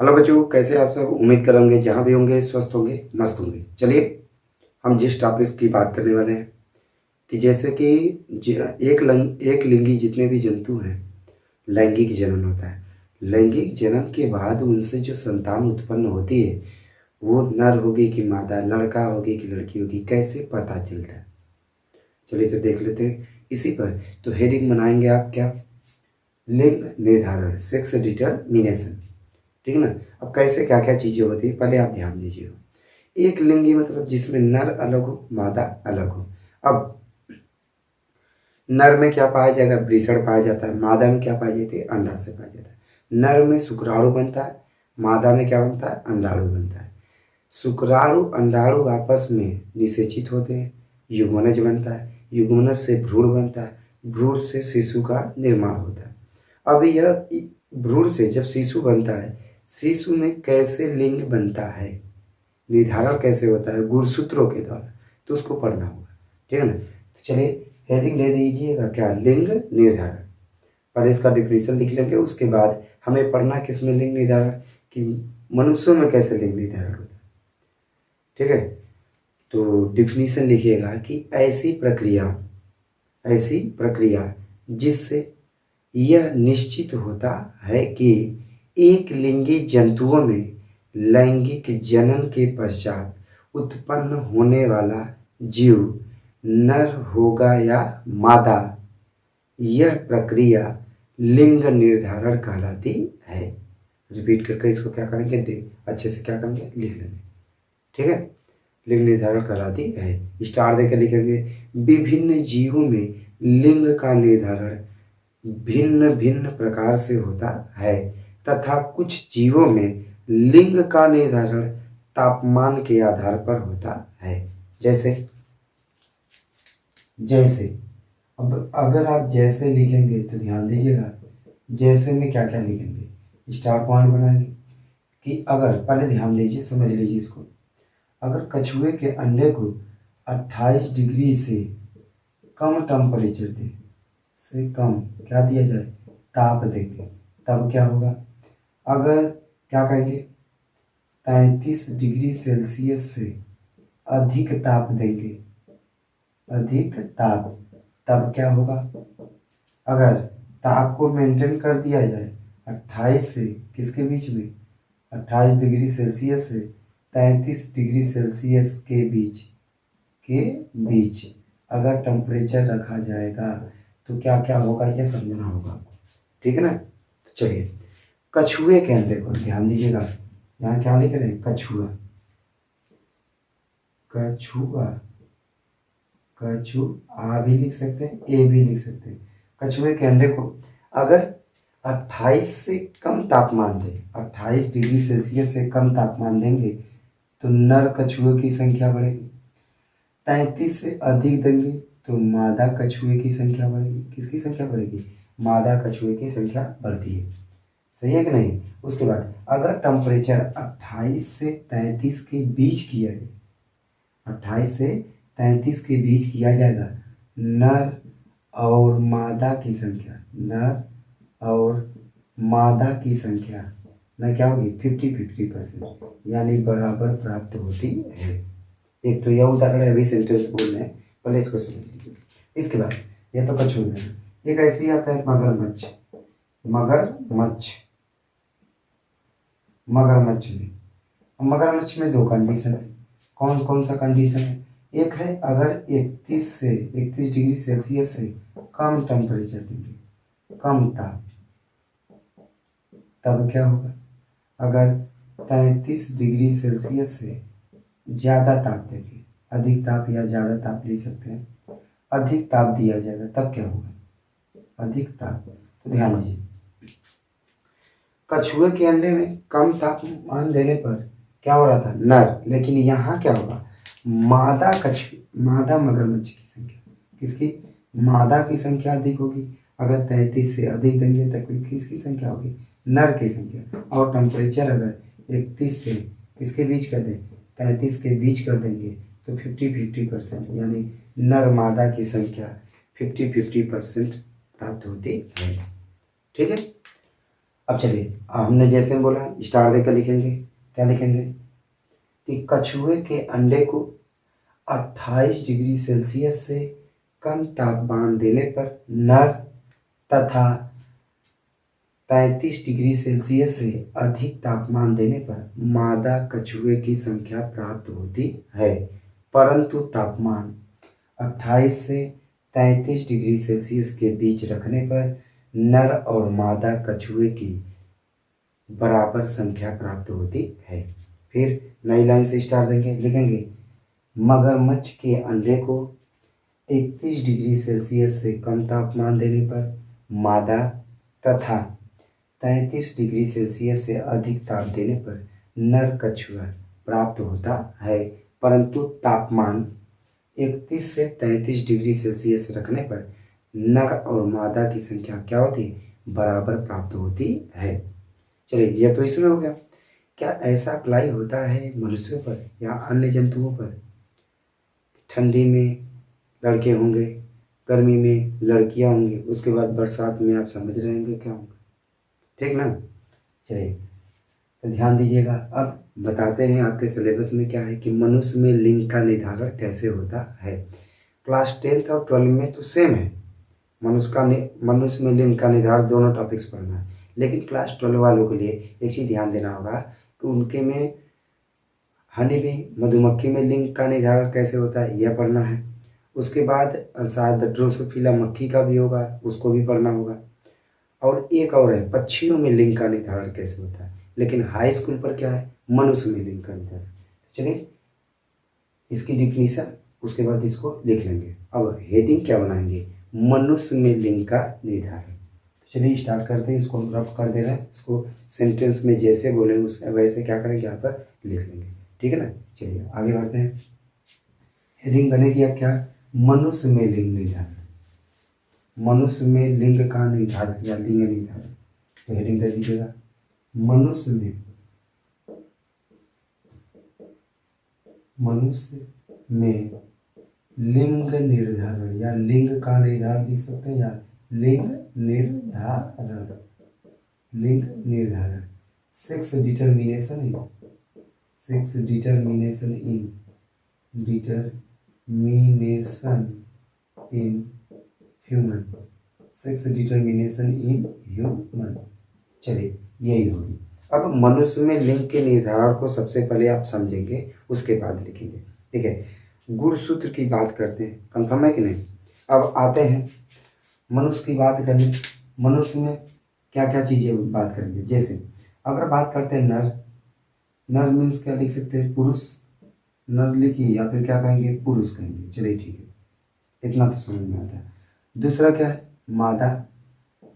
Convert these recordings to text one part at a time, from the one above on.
Hello बच्चों, कैसे आप सब? उम्मीद करेंगे जहाँ भी होंगे स्वस्थ होंगे, मस्त होंगे। चलिए, हम जिस टॉपिक की बात करने वाले हैं कि जैसे कि एक लिंगी जितने भी जंतु हैं, लैंगिक जनन होता है। लैंगिक जनन के बाद उनसे जो संतान उत्पन्न होती है वो नर होगी कि मादा, लड़का होगी कि लड़की होगी, कैसे पता चलता है? चलिए तो देख लेते हैं इसी पर। तो हेडिंग बनाएंगे आप क्या? लिंग निर्धारण, सेक्स डिटरमिनेशन। ठीक है ना? अब कैसे क्या क्या चीज़ें होती है पहले आप ध्यान दीजिएगा। एक लिंगी मतलब जिसमें नर अलग हो, मादा अलग हो। अब नर में क्या पाया जाएगा? वृषण पाया जाता है। मादा में क्या पाया जाता है? अंडाशय पाया जाता है। नर में शुक्राणु बनता है, मादा में क्या बनता है? अंडाणु बनता है। शुक्राणु अंडाणु आपस में निषेचित होते हैं, युग्मनज बनता है, युग्मनज से भ्रूण बनता है, भ्रूण से शिशु का निर्माण होता है। अब यह भ्रूण से जब शिशु बनता है, शिशु में कैसे लिंग बनता है, निर्धारण कैसे होता है? गुणसूत्रों के द्वारा। तो उसको पढ़ना होगा, ठीक है ना? तो चलिए हेडिंग ले दीजिएगा क्या? लिंग निर्धारण। पहले इसका डिफिनेशन लिख लेंगे, उसके बाद हमें पढ़ना है किसमें लिंग निर्धारण, कि मनुष्यों में कैसे लिंग निर्धारण होता है। ठीक है, तो डिफिनीशन लिखिएगा कि ऐसी प्रक्रिया जिससे यह निश्चित होता है कि एक लिंगी जंतुओं में लैंगिक जनन के पश्चात उत्पन्न होने वाला जीव नर होगा या मादा, यह प्रक्रिया लिंग निर्धारण कहलाती है। रिपीट करके इसको क्या करेंगे, अच्छे से क्या करेंगे, लिख लेंगे। ठीक है, लिंग निर्धारण कहलाती है। स्टार देकर लिखेंगे। विभिन्न जीवों में लिंग का निर्धारण भिन्न भिन्न प्रकार से होता है तथा कुछ जीवों में लिंग का निर्धारण तापमान के आधार पर होता है। जैसे जैसे अब अगर आप जैसे लिखेंगे तो ध्यान दीजिएगा, जैसे में क्या क्या लिखेंगे, स्टार पॉइंट बनाएंगे कि अगर, पहले ध्यान दीजिए, समझ लीजिए इसको। अगर कछुए के अंडे को 28 डिग्री से कम टेम्परेचर दे, से कम क्या दिया जाए, ताप देंगे, तब क्या होगा? अगर क्या कहेंगे, 33 डिग्री सेल्सियस से अधिक ताप देंगे, अधिक ताप, तब क्या होगा? अगर ताप को मेंटेन कर दिया जाए 28 से किसके बीच में, 28 डिग्री सेल्सियस से 33 डिग्री सेल्सियस के बीच अगर टेम्परेचर रखा जाएगा तो क्या क्या होगा, यह समझना होगा आपको। ठीक है ना? तो चलिए, कछुए के अंडे को ध्यान दीजिएगा, यहाँ क्या लिख रहे हैं? कछुआ, कछुआ, कछुआ भी लिख सकते हैं, ए भी लिख सकते हैं। कछुए के अंडे को अगर 28 से कम तापमान दें, 28 डिग्री सेल्सियस से कम तापमान देंगे तो नर कछुए की संख्या बढ़ेगी। 33 से अधिक देंगे तो मादा कछुए की संख्या बढ़ेगी। किसकी संख्या बढ़ेगी? मादा कछुए की संख्या बढ़ती है। सही है कि नहीं? उसके बाद अगर टेम्परेचर 28 से 33 के बीच किया जाए, 28 से 33 के बीच किया जाएगा, नर और मादा की संख्या, नर और मादा की संख्या में क्या होगी? 50-50%, यानी बराबर प्राप्त होती है। एक तो यह उदाहरण है, अभी सेंटेंस बोल रहे हैं, पहले इसको समझ लीजिए। इसके बाद यह तो कछुआ है, एक ऐसे ही आता है मगरमच्छ। मगरमच्छ, मगरमच्छ में दो कंडीशन है। कौन कौन सा कंडीशन है? एक है अगर 31 डिग्री सेल्सियस से कम टेम्परेचर देंगे, कम ताप, तब क्या होगा? अगर 33 डिग्री सेल्सियस से ज़्यादा ताप देंगे, अधिक ताप या ज़्यादा ताप ले सकते हैं, अधिक ताप दिया जाएगा, तब क्या होगा? अधिक ताप। तो ध्यान दीजिए, कछुए के अंडे में कम तापमान देने पर क्या हो रहा था? नर। लेकिन यहाँ क्या होगा? मादा मगरमच्छ की संख्या, किसकी? मादा की संख्या अधिक होगी। अगर 33 से अधिक देंगे तब किसकी संख्या होगी? नर की संख्या। और टेम्परेचर अगर 31 से किसके बीच कर दें, 33 के बीच कर देंगे तो 50-50%, यानी नर मादा की संख्या 50-50% प्राप्त होती है। ठीक है, अब चलिए, हमने जैसे बोला स्टार देकर लिखेंगे, क्या लिखेंगे कि कछुए के अंडे को 28 डिग्री सेल्सियस से कम तापमान देने पर नर तथा 33 डिग्री सेल्सियस से अधिक तापमान देने पर मादा कछुए की संख्या प्राप्त होती है, परंतु तापमान 28 से 33 डिग्री सेल्सियस के बीच रखने पर नर और मादा कछुए की बराबर संख्या प्राप्त होती है। फिर नई लाइन से स्टार देंगे, लिखेंगे मगरमच्छ के अंडे को 31 डिग्री सेल्सियस से कम तापमान देने पर मादा तथा 33 डिग्री सेल्सियस से अधिक ताप देने पर नर कछुआ प्राप्त होता है, परंतु तापमान 31 से 33 डिग्री सेल्सियस रखने पर नर और मादा की संख्या क्या होती है, बराबर प्राप्त होती है। चलिए, यह तो इसमें हो गया। क्या ऐसा अप्लाई होता है मनुष्यों पर या अन्य जंतुओं पर? ठंडी में लड़के होंगे, गर्मी में लड़कियां होंगी, उसके बाद बरसात में आप समझ रहे होंगे क्या होगा, ठीक ना। चलिए, तो ध्यान दीजिएगा। अब बताते हैं आपके सिलेबस में क्या है कि मनुष्य में लिंग का निर्धारण कैसे होता है। क्लास 10th और 12 में तो सेम है, मनुष्य में लिंग का निर्धारण दोनों टॉपिक्स पढ़ना है, लेकिन क्लास 12 वालों के लिए एक चीज़ ध्यान देना होगा कि उनके में हनी भी मधुमक्खी में लिंग का निर्धारण कैसे होता है यह पढ़ना है। उसके बाद शायद ड्रोसोफिला मक्खी का भी होगा, उसको भी पढ़ना होगा। और एक और है पक्षियों में लिंग का निर्धारण कैसे होता है, लेकिन हाई स्कूल पर क्या है, मनुष्य में लिंग का निर्धारण। चलिए, इसकी डिफिनीशन उसके बाद इसको लिख लेंगे। अब हेडिंग क्या बनाएंगे, मनुष्य में लिंग का निर्धारण। चलिए स्टार्ट करते हैं। इसको हम रफ कर दे रहे हैं, इसको सेंटेंस में जैसे बोले उस वैसे क्या करेंगे यहाँ पर लिख लेंगे, ठीक है ना। चलिए आगे बढ़ते हैं। हेडिंग बनेगी अब क्या, मनुष्य में लिंग निर्धारण, मनुष्य में लिंग का निर्धारण या लिंग निर्धारण। तो हेडिंग दे दीजिएगा, मनुष्य में लिंग निर्धारण या लिंग का निर्धारण लिख सकते हैं, या लिंग निर्धारण sex determination in human, sex determination in human. चलिए यही होगी। अब मनुष्य में लिंग के निर्धारण को सबसे पहले आप समझेंगे, उसके बाद लिखेंगे, ठीक है। गुणसूत्र की बात करते हैं, कंफर्म है कि नहीं। अब आते हैं मनुष्य की बात करने। मनुष्य में क्या क्या चीज़ें बात करेंगे, जैसे अगर बात करते हैं नर मीन्स क्या लिख सकते हैं, पुरुष, नर लिखिए या फिर क्या कहेंगे, पुरुष कहेंगे। चलिए ठीक है, इतना तो समझ में आता है। दूसरा क्या है, मादा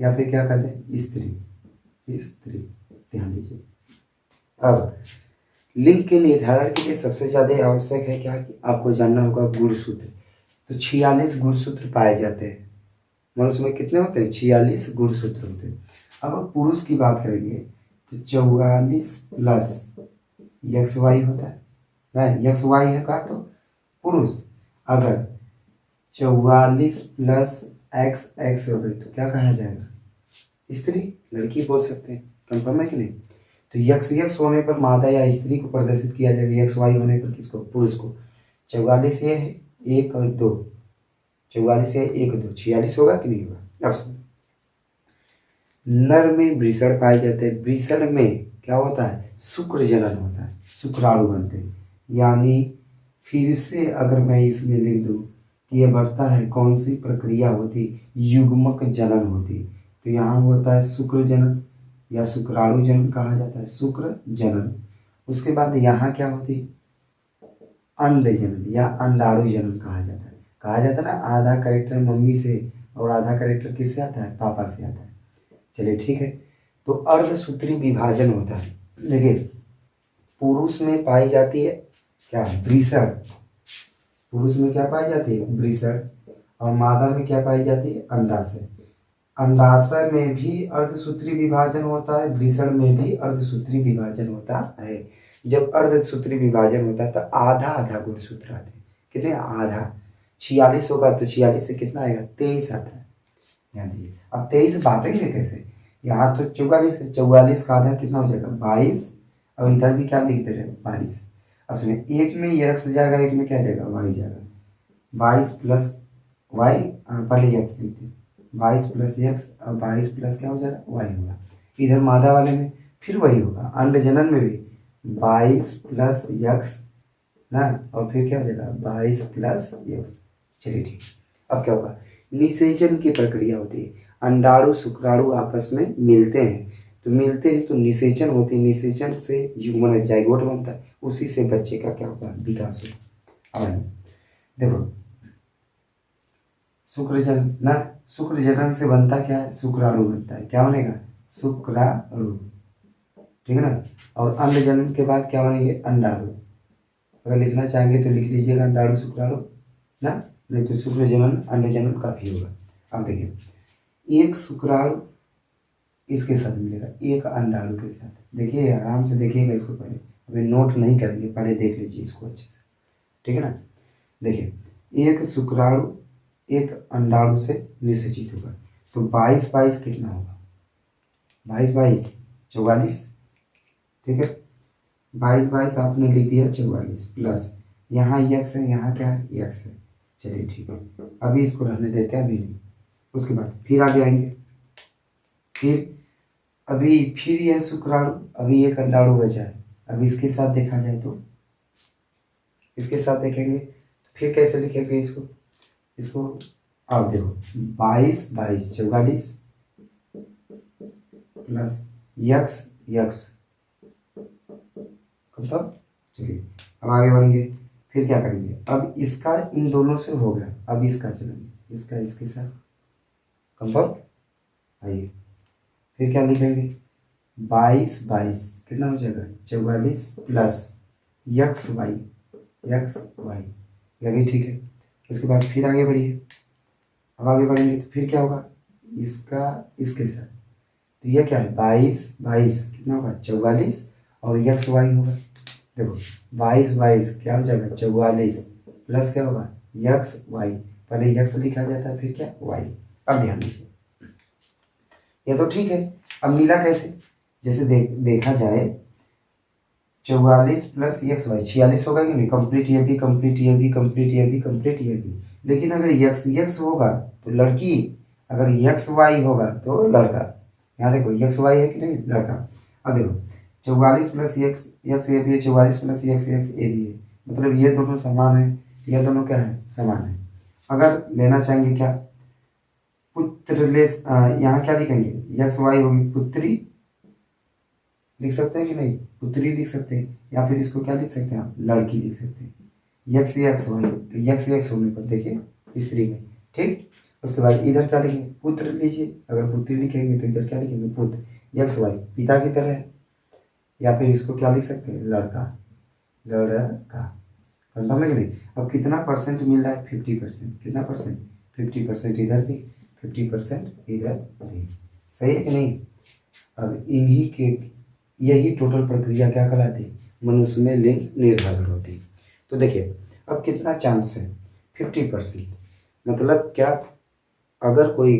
या फिर क्या कहते हैं, स्त्री। ध्यान दीजिए। अब लिंग के निर्धारण के लिए सबसे ज़्यादा आवश्यक है क्या कि आपको जानना होगा गुणसूत्र। तो 46 गुणसूत्र पाए जाते हैं मनुष्य में। कितने होते हैं, 46 गुणसूत्र होते हैं। अब पुरुष की बात करेंगे तो 44 प्लस XY होता है ना, XY है का तो पुरुष। अगर 44 प्लस XX हो गई तो क्या कहा जाएगा, स्त्री, लड़की बोल सकते हैं। कंफर्म है कि नहीं। तो XX होने पर मादा या स्त्री को प्रदर्शित किया जाएगा, XY होने पर किसको, पुरुष को। 44 ये है 1 और 2, 44 है 1 2, 46 होगा कि नहीं होगा। अब सुनो, नर में वृषण पाए जाते हैं। वृषण में क्या होता है, शुक्र जनन होता है, शुक्राणु बनते हैं। यानी फिर से अगर मैं इसमें लिख दूँ कि यह बढ़ता है, कौन सी प्रक्रिया होती, युग्मक जनन होती। तो यहाँ होता है शुक्र जनन या शुक्राणु जनन कहा जाता है, शुक्र जनन। उसके बाद यहाँ क्या होती, अंड जनन या अंडाणु जनन कहा जाता है। कहा जाता है ना, आधा कैरेक्टर मम्मी से और आधा कैरेक्टर किससे आता है, पापा से आता है। चलिए ठीक है। तो अर्धसूत्री विभाजन होता है। देखिए, पुरुष में पाई जाती है क्या, वृषण। पुरुष में क्या पाई जाती है, वृषण। और मादा में क्या पाई जाती है, अंडाशय। अंडाशय में भी अर्धसूत्री विभाजन होता है, वृषण में भी अर्धसूत्री विभाजन होता है। जब अर्धसूत्री विभाजन होता है तो आधा आधा गुणसूत्र आते हैं। कितने, आधा। 46 होगा तो 46 से कितना आएगा, 23 आता है। ध्यान दीजिए। अब 23 बांटेंगे कैसे, यहाँ तो 44 है, 44 का आधा कितना हो जाएगा 22। और इधर भी क्या लिख दे रहे हैं 22। अब सुनिए एक में x जाएगा, एक में क्या जाएगा y जाएगा। 22 प्लस वाई, पहले x लिखते हैं 22 प्लस एक्स, और 22 प्लस क्या हो जाएगा y होगा। इधर मादा वाले में फिर वही होगा, अंड जनन में भी 22 प्लस एक्स ना, और फिर क्या हो जाएगा 22 प्लस एक्स। चलिए ठीक, अब क्या होगा निषेचन की प्रक्रिया होती है। अंडाणु शुक्राणु आपस में मिलते हैं, तो मिलते हैं तो निषेचन होती है, निषेचन से युग्मन जाइगोट बनता है, उसी से बच्चे का क्या होगा विकास होगा। अब देखो शुक्रजन ना, शुक्रजनन से बनता क्या है शुक्राणु बनता है, क्या बनेगा शुक्राणु, ठीक है ना। और अंड जनन के बाद क्या बनेंगे अंडाणु। अगर लिखना चाहेंगे तो लिख लीजिएगा अंडाणु शुक्राणु ना, नहीं तो शुक्र जनन अंड जनन काफी होगा। अब देखिए एक शुक्राणु इसके साथ मिलेगा, एक अंडाणु के साथ। देखिए आराम से देखिएगा इसको, पहले अभी नोट नहीं करेंगे, पहले देख लीजिए इसको अच्छे से, ठीक है ना। देखिए एक शुक्राणु एक अंडाणु से निषेचित होगा, तो 22 22 कितना होगा 22 22 44, ठीक है। 22 22 आपने लिख दिया 44 प्लस यहाँ x है, यहाँ क्या है x है। चलिए ठीक है, अभी इसको रहने देते हैं, अभी नहीं। उसके बाद फिर आगे आएंगे, फिर यह शुक्राणु, अभी एक अंडाणु बचा है। अब इसके साथ देखा जाए तो इसके साथ देखेंगे तो फिर कैसे लिखेंगे इसको आप देखो 22 22 44 प्लस यक्स यक्स, मतलब चलिए अब आगे बढ़ेंगे। फिर क्या करेंगे, अब इसका इन दोनों से हो गया, अब इसका चलेंगे, इसका इसके साथ कंफर्म। आइए फिर क्या लिखेंगे 22 22 कितना हो जाएगा 44 प्लस यक्स वाई, यह भी ठीक है। उसके बाद फिर आगे बढ़िए, अब आगे बढ़ेंगे तो फिर क्या होगा इसका इसके साथ, तो यह क्या है 22 22 कितना होगा 44 और यक्स वाई होगा। देखो 22 22 क्या हो जाएगा 44 प्लस क्या होगा यक्स वाई, पहले यक्स लिखा जाता है फिर क्या वाई। अब ध्यान दीजिए ये तो ठीक है, अब मिला कैसे, जैसे देखा जाए 44 प्लस एक्स वाई 46 होगा कि नहीं, कंप्लीट ये भी कंप्लीट ये भी कंप्लीट ये भी कंप्लीट ये भी। लेकिन अगर यक्स यक्स होगा तो लड़की, अगर यक्स वाई होगा तो लड़का। यहाँ देखो यक्स वाई है कि नहीं लड़का। अब देखो 44 प्लस एक्स एक्स ए भी है, 44 प्लस एक्स एक्स ए भी है, मतलब ये दोनों समान है, ये दोनों क्या है समान है। अगर लेना चाहेंगे क्या पुत्र ले, यहाँ क्या लिखेंगे एक्स वाई होगी पुत्री लिख सकते हैं कि नहीं, पुत्री लिख सकते हैं, या फिर इसको क्या लिख सकते हैं आप लड़की लिख सकते हैं। यक्स एक्स वाई, यक्स एक्स होने पर देखिए स्त्री में, ठीक। उसके बाद इधर क्या लिखेंगे पुत्र लीजिए, अगर पुत्री लिखेंगे तो इधर क्या लिखेंगे पुत्र, यक्स वाई पिता की तरह है, या फिर इसको क्या लिख सकते हैं लड़का, लड़का। कंफर्म है कि नहीं। अब कितना परसेंट मिल रहा है 50%, कितना परसेंट 50% इधर भी 50% इधर भी, सही है कि नहीं। अब इन्हीं के यही टोटल प्रक्रिया क्या कहलाती है मनुष्य में लिंग निर्धारण होती है। तो देखिए अब कितना चांस है 50%, मतलब क्या अगर कोई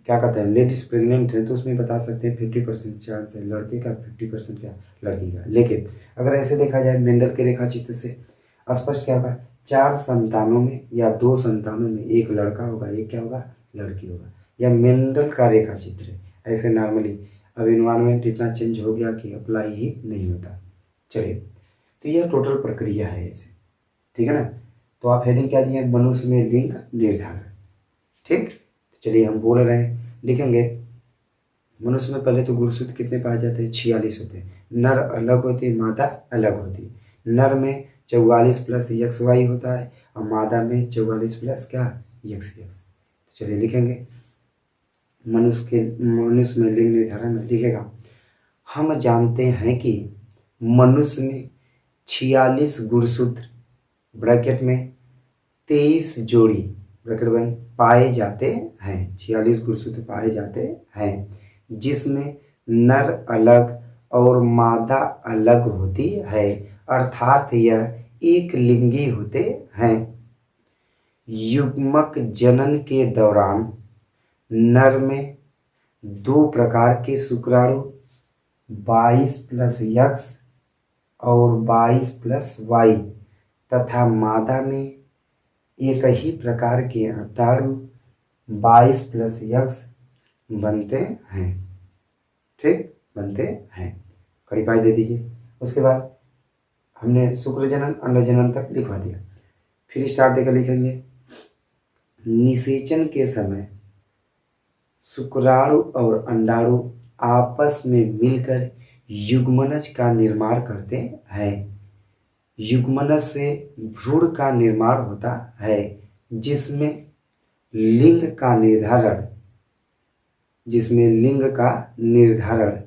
क्या कहते हैं लेडीज प्रेग्नेंट है तो उसमें बता सकते हैं 50% चांस है लड़के का, 50% क्या लड़की का। लेकिन अगर ऐसे देखा जाए मेंडल के रेखा चित्र से स्पष्ट क्या होगा 4 संतानों में या 2 संतानों में एक लड़का होगा एक क्या होगा लड़की होगा, या मेंडल का रेखा चित्र है। ऐसे नॉर्मली अब इन्वायरमेंट इतना चेंज हो गया कि अप्लाई ही नहीं होता। चलिए तो यह टोटल प्रक्रिया है ऐसे, ठीक है ना। तो आप हेडिंग क्या दिए मनुष्य में लिंग निर्धारण, ठीक। तो चलिए हम बोल रहे हैं लिखेंगे मनुष्य में पहले तो गुणसूत्र कितने पाए जाते हैं 46 होते हैं, नर अलग होती है मादा अलग होती है। नर में 44 प्लस यक्स वाई होता है और मादा में 44 प्लस क्या यक्स यक्स। तो चलिए लिखेंगे मनुष्य में लिंग निर्धारण लिखेगा हम जानते हैं कि मनुष्य में 46 गुणसूत्र ब्रैकेट में 23 जोड़ी ब्रैकेट बंद पाए जाते हैं, 46 गुणसूत्र पाए जाते हैं, जिसमें नर अलग और मादा अलग होती है, अर्थात यह एक लिंगी होते हैं। युग्मक जनन के दौरान नर में दो प्रकार के शुक्राणु 22 प्लस यक्स और 22 प्लस वाई तथा मादा में एक ही प्रकार के अंडाणु 22 प्लस यक्स बनते हैं। ठीक, बनते हैं। कड़ी पाई दे दीजिए। उसके बाद हमने शुक्र जनन अंड जनन तक लिखवा दिया। फिर स्टार्ट देकर लिखेंगे, निषेचन के समय शुक्राणु और अंडाणु आपस में मिलकर युग्मनज का निर्माण करते हैं। युग्मनज से भ्रूण का निर्माण होता है, जिसमें लिंग का निर्धारण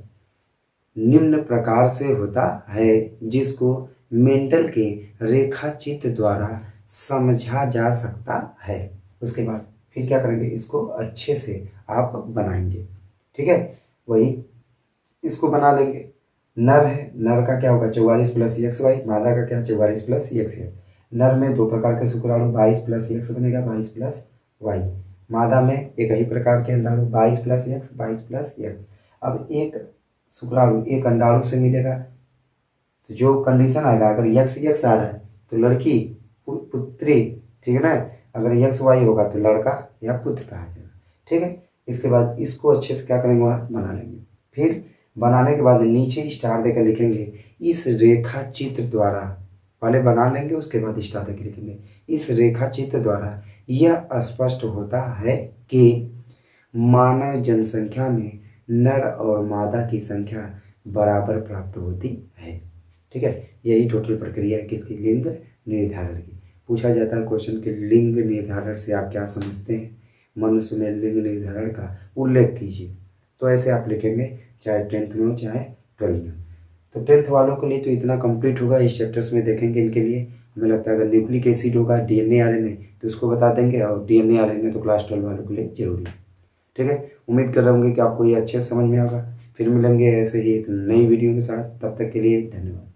निम्न प्रकार से होता है, जिसको मेंडल के रेखा चित्र द्वारा समझा जा सकता है। उसके बाद फिर क्या करेंगे, इसको अच्छे से आप बनाएंगे। ठीक है, वही इसको बना लेंगे। नर है, नर का क्या होगा 44 प्लस एक्स वाई, मादा का क्या 44 प्लस एक्स। नर में दो प्रकार के शुक्राणु 22 प्लस एक्स बनेगा, 22 प्लस वाई। मादा में एक ही प्रकार के अंडाणु 22 प्लस एक्स, 22 प्लस एक्स। अब एक शुक्राणु एक अंडाणु से मिलेगा तो जो कंडीशन आएगा, अगर यक्स यक्स आ रहा है तो लड़की पुत्री, ठीक है ना। अगर यक्स वाई होगा तो लड़का या पुत्र कहा जाएगा। ठीक है, इसके बाद इसको अच्छे से क्या करेंगे, वहाँ बना लेंगे। फिर बनाने के बाद नीचे स्टार देकर लिखेंगे, इस रेखा चित्र द्वारा, पहले बना लेंगे उसके बाद स्टार देकर लिखेंगे। इस रेखा चित्र द्वारा यह स्पष्ट होता है कि मानव जनसंख्या में नर और मादा की संख्या बराबर प्राप्त होती है। ठीक है, यही टोटल प्रक्रिया है किसकी, लिंग निर्धारण की। पूछा जाता है क्वेश्चन के लिंग निर्धारण से आप क्या समझते हैं, मनुष्य में लिंग निर्धारण का उल्लेख कीजिए। तो ऐसे आप लिखेंगे, चाहे 10th में हो चाहे 12th में। तो 10th वालों के लिए तो इतना कंप्लीट होगा। इस चैप्टर्स में देखेंगे इनके लिए। हमें लगता है अगर न्यूक्लिक एसिड होगा, डीएनए आरएनए, तो उसको बता देंगे, और डीएनए आरएनए तो क्लास 12 वालों के लिए जरूरी है। ठीक है, उम्मीद कर रहा हूँ कि आपको ये अच्छे से समझ में आएगा। फिर मिलेंगे ऐसे ही एक नई वीडियो के साथ, तब तक के लिए धन्यवाद।